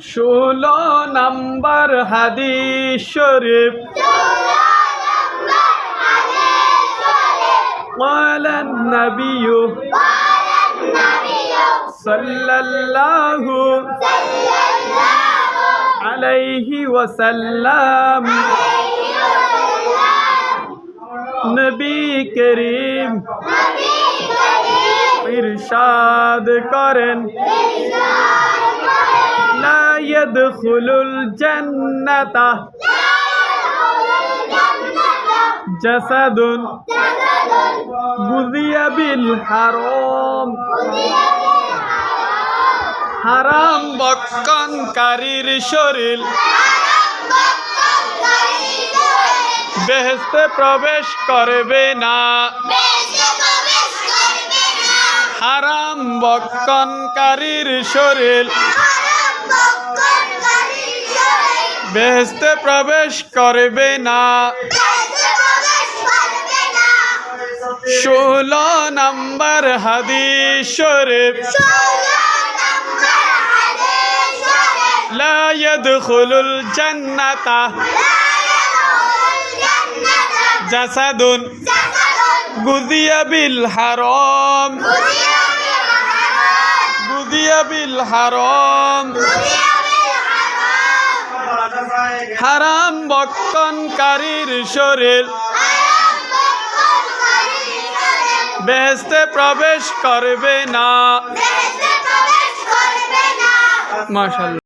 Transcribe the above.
16 নম্বর হাদিস শরীফ قال النبي صلى الله عليه وسلم নবী করিম ইরশাদ করেন লা ইয়াদখুলুল জান্নাতা জাসাদুন গুযিয়া বিল হারাম হারাম বক্ষণকারীর শরীর বেহেশতে প্রবেশ করবে না। হারাম বক্ষণকারীর শরীর বেহেশতে প্রবেশ করবে না। 16 নম্বর হাদিস শরীফ লা ইয়াদখুলুল জান্নাতা জাসাদুন গুযিয়া বিল হারাম গুযিয়া বিল হারাম হারাম বক্ষণকারীর শরীর বেহেশতে প্রবেশ করবে না। মাশাআল্লাহ।